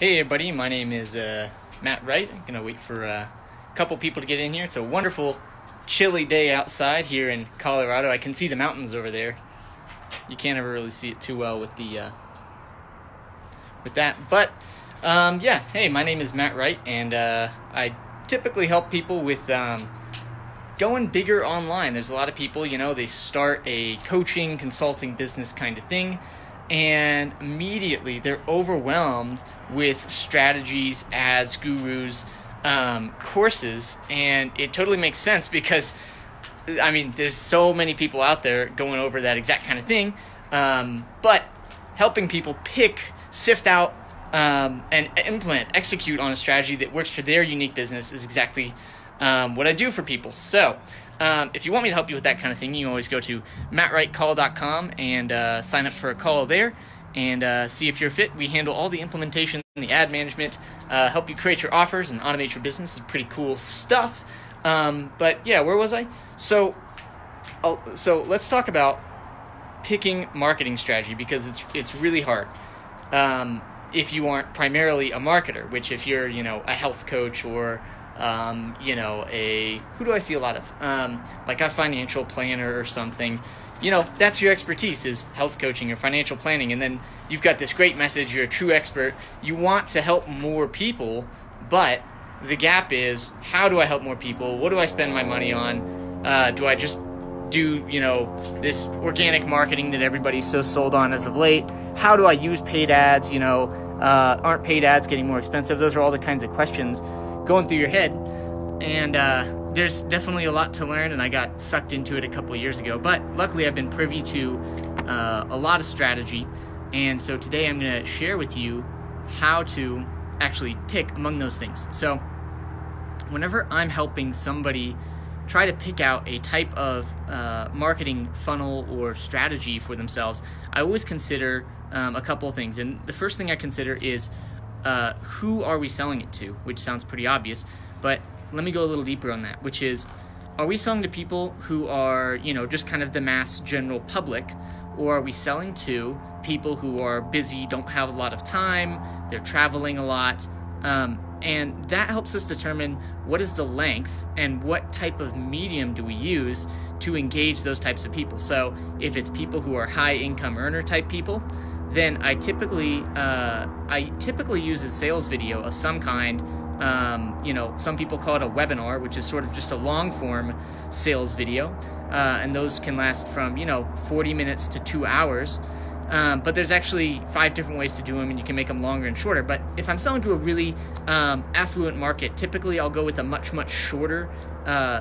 Hey everybody, my name is Matt Wright. I'm going to wait for a couple people to get in here. It's a wonderful, chilly day outside here in Colorado. I can see the mountains over there. You can't ever really see it too well with that. But, hey, my name is Matt Wright, and I typically help people with going bigger online. There's a lot of people, they start a coaching, consulting business kind of thing, and immediately they're overwhelmed with strategies, ads, gurus, courses, and it totally makes sense because, there's so many people out there going over that exact kind of thing, but helping people pick, sift out, and execute on a strategy that works for their unique business is exactly what I do for people. So if you want me to help you with that kind of thing, you can always go to mattwrightcall.com and sign up for a call there and see if you're fit. We handle all the implementation and the ad management, help you create your offers and automate your business. It's pretty cool stuff. But yeah, where was I? So let's talk about picking marketing strategy, because it's really hard. If you aren't primarily a marketer, which if you're, a health coach or who do I see a lot of? Like a financial planner or something, that's your expertise, is health coaching or financial planning. And then you've got this great message. You're a true expert. You want to help more people, but the gap is, how do I help more people? What do I spend my money on? Do I just do, this organic marketing that everybody's so sold on as of late? How do I use paid ads? Aren't paid ads getting more expensive? Those are all the kinds of questions going through your head, and there's definitely a lot to learn, and I got sucked into it a couple of years ago, but luckily I've been privy to a lot of strategy, and so today I'm going to share with you how to actually pick among those things. So whenever I'm helping somebody try to pick out a type of marketing funnel or strategy for themselves, I always consider a couple of things, and the first thing I consider is who are we selling it to, which sounds pretty obvious, but let me go a little deeper on that, which is, are we selling to people who are, just kind of the mass general public, or are we selling to people who are busy, don't have a lot of time, they're traveling a lot, and that helps us determine what is the length and what type of medium do we use to engage those types of people. So if it's people who are high income earner type people, then I typically use a sales video of some kind. Some people call it a webinar, which is sort of just a long form sales video, and those can last from 40 minutes to 2 hours. But there's actually 5 different ways to do them, and you can make them longer and shorter. But if I'm selling to a really affluent market, typically I'll go with a much shorter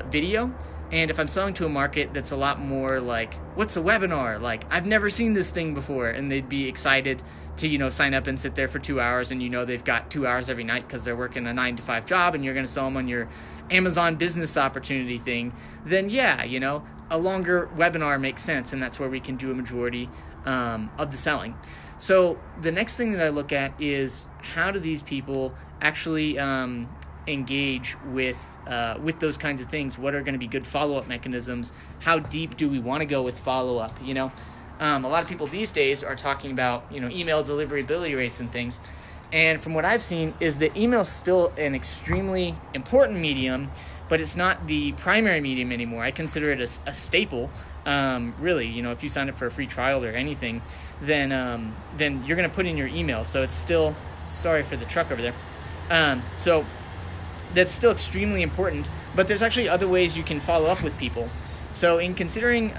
video. And if I'm selling to a market that's a lot more like, what's a webinar? Like, I've never seen this thing before, and they'd be excited to, sign up and sit there for 2 hours, and they've got 2 hours every night because they're working a 9-to-5 job, and you're going to sell them on your Amazon business opportunity thing, then yeah, a longer webinar makes sense, and that's where we can do a majority of the selling. So the next thing that I look at is, how do these people actually engage with those kinds of things? What are going to be good follow-up mechanisms? How deep do we want to go with follow-up? A lot of people these days are talking about email deliverability rates and things, and from what I've seen is that email is still an extremely important medium, but it's not the primary medium anymore. I consider it a staple. Really, if you sign up for a free trial or anything, then you're going to put in your email. So it's still, sorry for the truck over there. So that's still extremely important, but there's actually other ways you can follow up with people. So in considering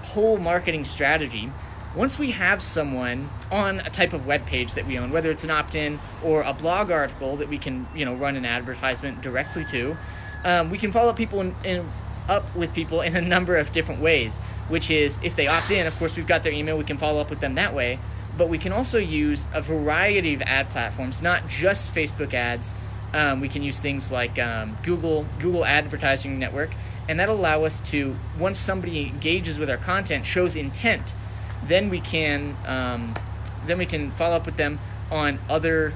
whole marketing strategy, once we have someone on a type of web page that we own, whether it's an opt-in or a blog article that we can run an advertisement directly to, we can follow up with people in a number of different ways, which is, if they opt in, of course we've got their email, we can follow up with them that way, but we can also use a variety of ad platforms, not just Facebook ads. We can use things like Google Advertising Network, and that'll allow us to, once somebody engages with our content, shows intent, then we can follow up with them on other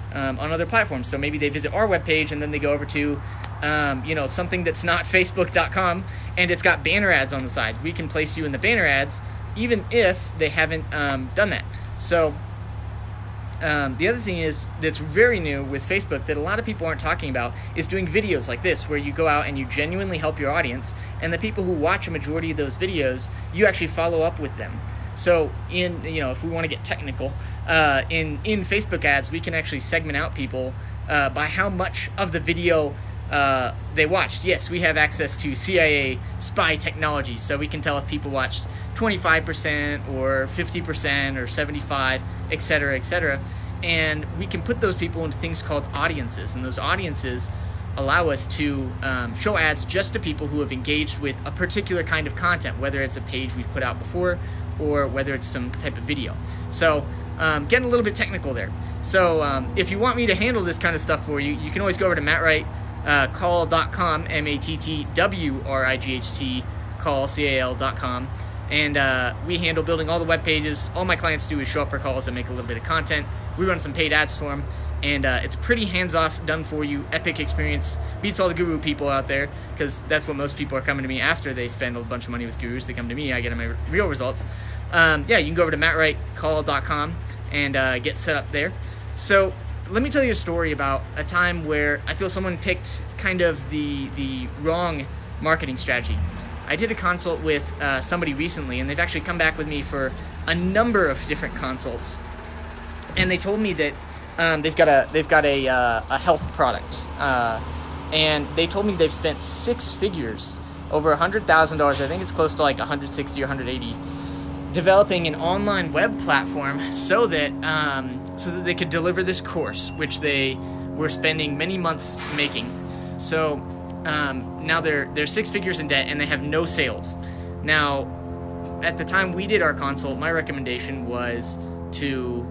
platforms. So maybe they visit our webpage and then they go over to something that's not Facebook.com, and it's got banner ads on the sides. We can place you in the banner ads even if they haven't done that. So the other thing is that's very new with Facebook that a lot of people aren't talking about is doing videos like this, where you go out and you genuinely help your audience, and the people who watch a majority of those videos, you actually follow up with them. So if we want to get technical, in Facebook ads, we can actually segment out people by how much of the video they watched. Yes, we have access to CIA spy technology, so we can tell if people watched 25% or 50% or 75%, etc., etc. And we can put those people into things called audiences, and those audiences allow us to show ads just to people who have engaged with a particular kind of content, whether it's a page we've put out before or whether it's some type of video. So getting a little bit technical there. So if you want me to handle this kind of stuff for you, you can always go over to mattwright.call.com, MATTWRIGHT, call.com, and we handle building all the web pages. All my clients do is show up for calls and make a little bit of content. We run some paid ads for them, and it's pretty hands-off, done for you, epic experience. Beats all the guru people out there, because that's what most people are coming to me after they spend a bunch of money with gurus. They come to me, I get them my real results. You can go over to mattwrightcall.com and get set up there. So let me tell you a story about a time where I feel someone picked kind of the wrong marketing strategy. I did a consult with somebody recently, and they've actually come back with me for a number of different consults. And they told me that they've got a health product, and they told me they've spent six figures, over $100,000. I think it's close to like 160 or 180, developing an online web platform so that they could deliver this course, which they were spending many months making. So now they're six figures in debt, and they have no sales. Now, at the time we did our consult, my recommendation was to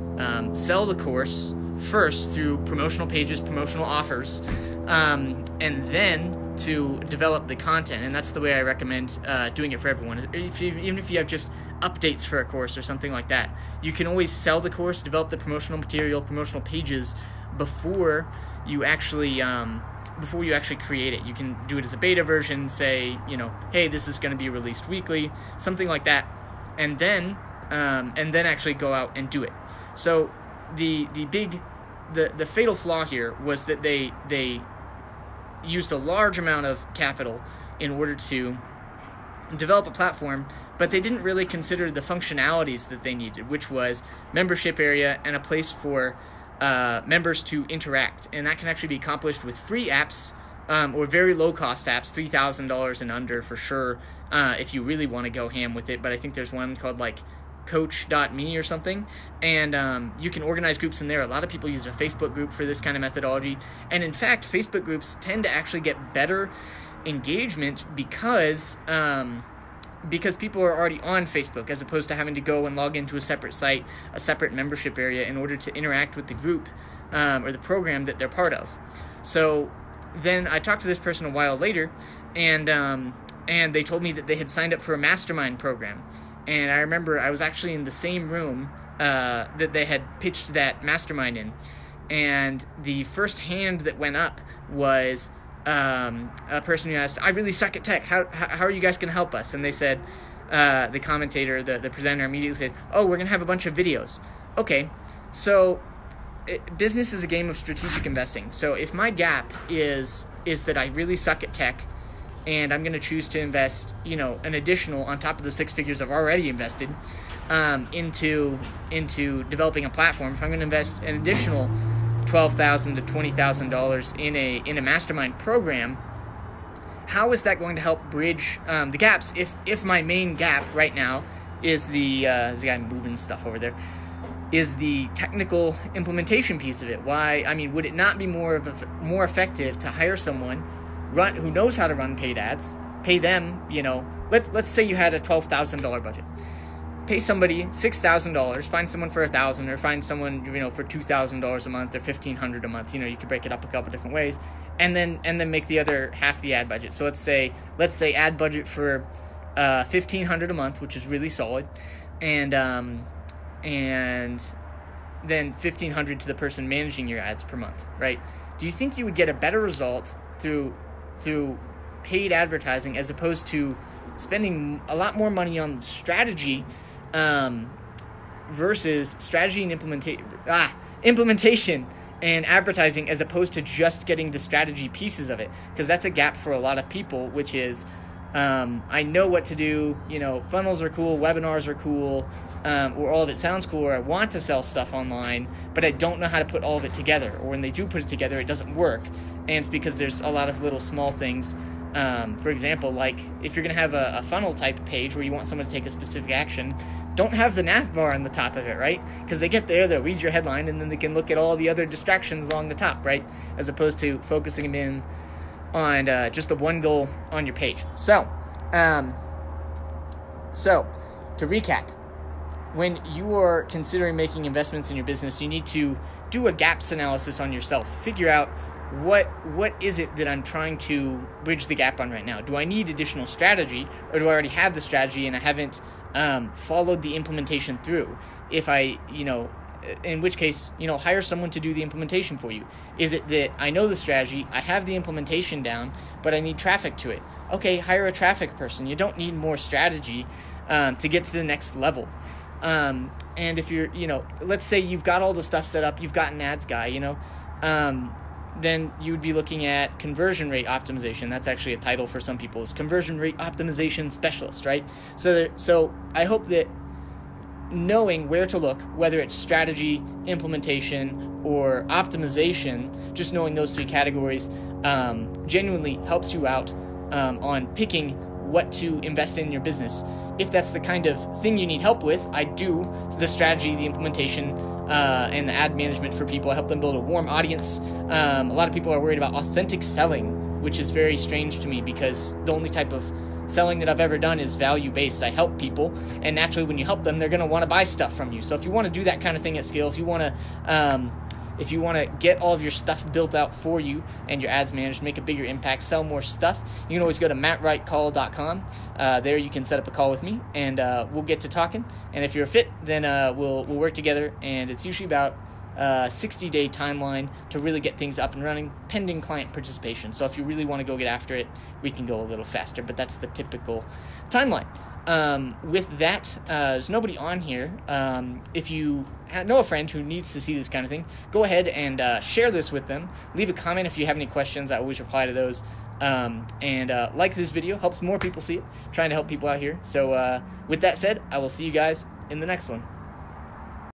sell the course first through promotional pages, promotional offers, and then to develop the content. And that's the way I recommend doing it for everyone. Even if you have just updates for a course or something like that, you can always sell the course, develop the promotional material, promotional pages before you actually create it. You can do it as a beta version, say, hey, this is going to be released weekly, something like that, and then actually go out and do it. So the fatal flaw here was that they used a large amount of capital in order to develop a platform, but they didn't really consider the functionalities that they needed, which was membership area and a place for members to interact. And that can actually be accomplished with free apps or very low-cost apps, $3,000 and under for sure, if you really want to go ham with it. But I think there's one called like coach.me or something, and you can organize groups in there. A lot of people use a Facebook group for this kind of methodology, and in fact Facebook groups tend to actually get better engagement because people are already on Facebook, as opposed to having to go and log into a separate site, a separate membership area, in order to interact with the group or the program that they're part of. So then I talked to this person a while later, and they told me that they had signed up for a mastermind program. And I remember I was actually in the same room that they had pitched that mastermind in. And the first hand that went up was a person who asked, I really suck at tech. How are you guys going to help us? And they said, the commentator, the presenter immediately said, oh, we're going to have a bunch of videos. Okay, so business is a game of strategic investing. So if my gap is that I really suck at tech, and I'm going to choose to invest, an additional on top of the six figures I've already invested into developing a platform. If I'm going to invest an additional $12,000 to $20,000 in a mastermind program, how is that going to help bridge the gaps? If my main gap right now is there's a guy moving stuff over there, is the technical implementation piece of it. Would it not be more effective to hire someone who knows how to run paid ads, pay them, let's say you had a $12,000 budget. Pay somebody $6,000, find someone for $1,000, or find someone, for $2,000 a month or $1,500 a month. You could break it up a couple different ways, and then make the other half the ad budget. So let's say ad budget for $1,500 a month, which is really solid, and then $1,500 to the person managing your ads per month, right? Do you think you would get a better result through paid advertising as opposed to spending a lot more money on strategy versus strategy and implementation and advertising, as opposed to just getting the strategy pieces of it, because that's a gap for a lot of people, which is I know what to do, funnels are cool, webinars are cool, or all of it sounds cool, or I want to sell stuff online, but I don't know how to put all of it together, or when they do put it together, it doesn't work. And it's because there's a lot of little small things. For example, like if you're going to have a funnel type page where you want someone to take a specific action, don't have the nav bar on the top of it, right? Because they get there, they'll read your headline, and then they can look at all the other distractions along the top, right? As opposed to focusing them in on just the one goal on your page. So to recap, when you are considering making investments in your business, you need to do a gaps analysis on yourself. Figure out what is it that I'm trying to bridge the gap on right now? Do I need additional strategy, or do I already have the strategy and I haven't followed the implementation through? If I, in which case, hire someone to do the implementation for you. Is it that I know the strategy, I have the implementation down, but I need traffic to it? Okay, hire a traffic person. You don't need more strategy to get to the next level. And if you're, let's say you've got all the stuff set up, you've got an ads guy, then you would be looking at conversion rate optimization. That's actually a title for some people, is conversion rate optimization specialist, right? So I hope that knowing where to look, whether it's strategy, implementation, or optimization, just knowing those three categories genuinely helps you out on picking what to invest in your business. If that's the kind of thing you need help with, I do the strategy, the implementation, and the ad management for people. I help them build a warm audience. A lot of people are worried about authentic selling, which is very strange to me, because the only type of selling that I've ever done is value-based. I help people, and naturally when you help them, they're going to want to buy stuff from you. So if you want to do that kind of thing at scale, if you want to get all of your stuff built out for you and your ads managed, make a bigger impact, sell more stuff, you can always go to mattwrightcall.com. There you can set up a call with me, and we'll get to talking. And if you're a fit, then we'll work together. And it's usually about a 60-day timeline to really get things up and running, pending client participation. So if you really want to go get after it, we can go a little faster, but that's the typical timeline. With that, there's nobody on here. If you know a friend who needs to see this kind of thing, go ahead and share this with them. Leave a comment if you have any questions. I always reply to those. And like this video, helps more people see it. Trying to help people out here. So with that said, I will see you guys in the next one.